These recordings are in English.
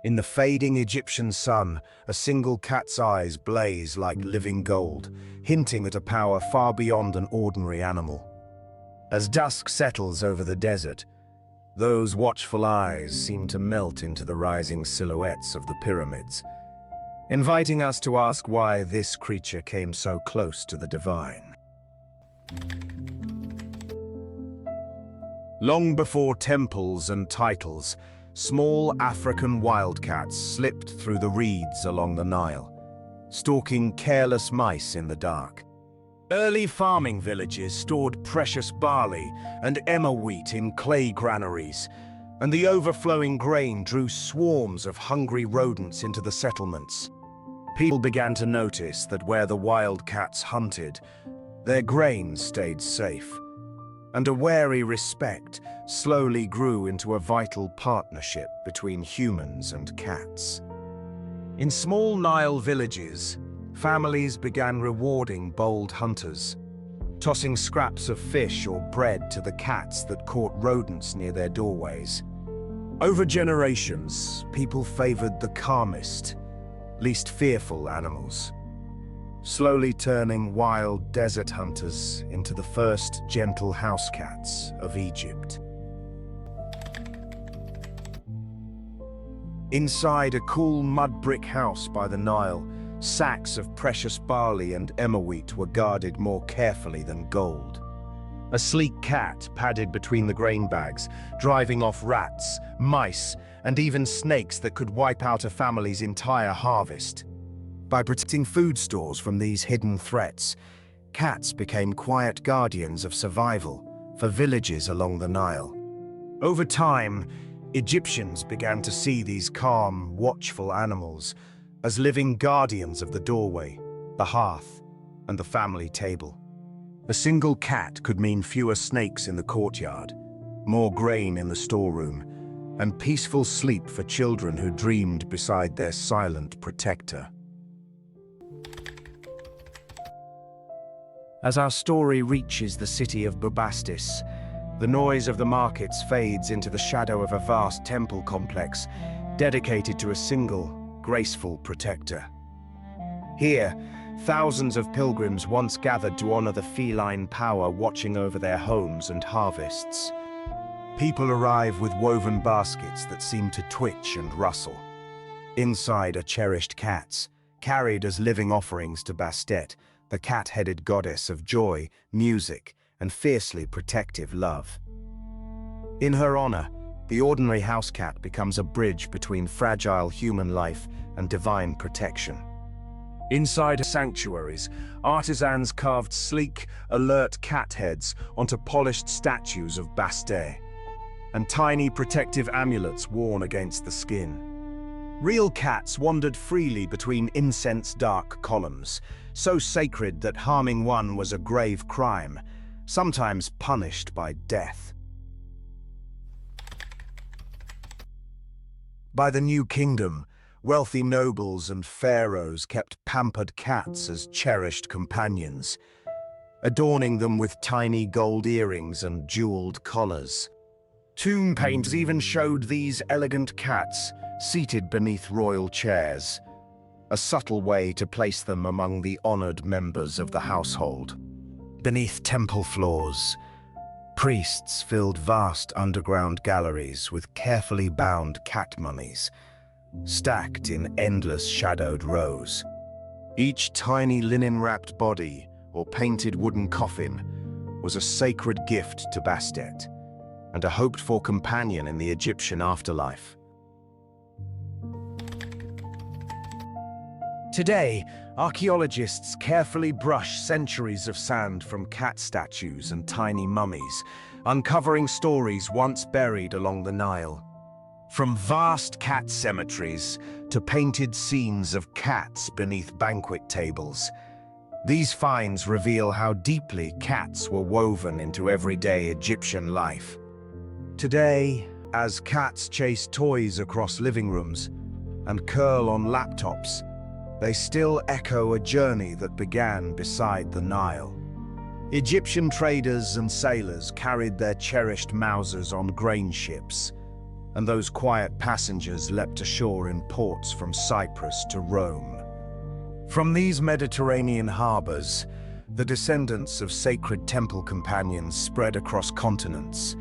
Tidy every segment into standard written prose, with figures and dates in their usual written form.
In the fading Egyptian sun, a single cat's eyes blaze like living gold, hinting at a power far beyond an ordinary animal. As dusk settles over the desert, those watchful eyes seem to melt into the rising silhouettes of the pyramids, inviting us to ask why this creature came so close to the divine. Long before temples and titles, small African wildcats slipped through the reeds along the Nile, stalking careless mice in the dark. Early farming villages stored precious barley and emmer wheat in clay granaries, and the overflowing grain drew swarms of hungry rodents into the settlements. People began to notice that where the wildcats hunted, their grain stayed safe, and a wary respect slowly grew into a vital partnership between humans and cats. In small Nile villages, families began rewarding bold hunters, tossing scraps of fish or bread to the cats that caught rodents near their doorways. Over generations, people favored the calmest, least fearful animals, slowly turning wild desert hunters into the first gentle house cats of Egypt. Inside a cool mud brick house by the Nile, sacks of precious barley and emmer wheat were guarded more carefully than gold. A sleek cat padded between the grain bags, driving off rats, mice, and even snakes that could wipe out a family's entire harvest. By protecting food stores from these hidden threats, cats became quiet guardians of survival for villages along the Nile. Over time, Egyptians began to see these calm, watchful animals as living guardians of the doorway, the hearth, and the family table. A single cat could mean fewer snakes in the courtyard, more grain in the storeroom, and peaceful sleep for children who dreamed beside their silent protector. As our story reaches the city of Bubastis, the noise of the markets fades into the shadow of a vast temple complex dedicated to a single, graceful protector. Here, thousands of pilgrims once gathered to honor the feline power watching over their homes and harvests. People arrive with woven baskets that seem to twitch and rustle. Inside are cherished cats, carried as living offerings to Bastet, the cat-headed goddess of joy, music, and fiercely protective love. In her honor, the ordinary house cat becomes a bridge between fragile human life and divine protection. Inside her sanctuaries, artisans carved sleek, alert cat heads onto polished statues of Bastet, and tiny protective amulets worn against the skin. Real cats wandered freely between incense-dark columns, so sacred that harming one was a grave crime, sometimes punished by death. By the New Kingdom, wealthy nobles and pharaohs kept pampered cats as cherished companions, adorning them with tiny gold earrings and jeweled collars. Tomb painters even showed these elegant cats seated beneath royal chairs, a subtle way to place them among the honored members of the household. Beneath temple floors, priests filled vast underground galleries with carefully bound cat mummies, stacked in endless shadowed rows. Each tiny linen-wrapped body or painted wooden coffin was a sacred gift to Bastet and a hoped-for companion in the Egyptian afterlife. Today, archaeologists carefully brush centuries of sand from cat statues and tiny mummies, uncovering stories once buried along the Nile. From vast cat cemeteries to painted scenes of cats beneath banquet tables, these finds reveal how deeply cats were woven into everyday Egyptian life. Today, as cats chase toys across living rooms and curl on laptops, they still echo a journey that began beside the Nile. Egyptian traders and sailors carried their cherished Mausers on grain ships, and those quiet passengers leapt ashore in ports from Cyprus to Rome. From these Mediterranean harbors, the descendants of sacred temple companions spread across continents,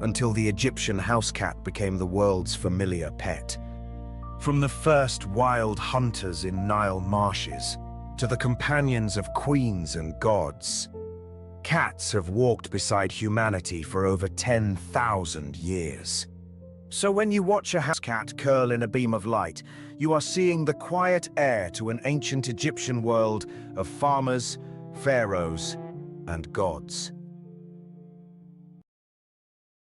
until the Egyptian house cat became the world's familiar pet. From the first wild hunters in Nile marshes to the companions of queens and gods, cats have walked beside humanity for over 10,000 years. So when you watch a house cat curl in a beam of light, you are seeing the quiet heir to an ancient Egyptian world of farmers, pharaohs, and gods.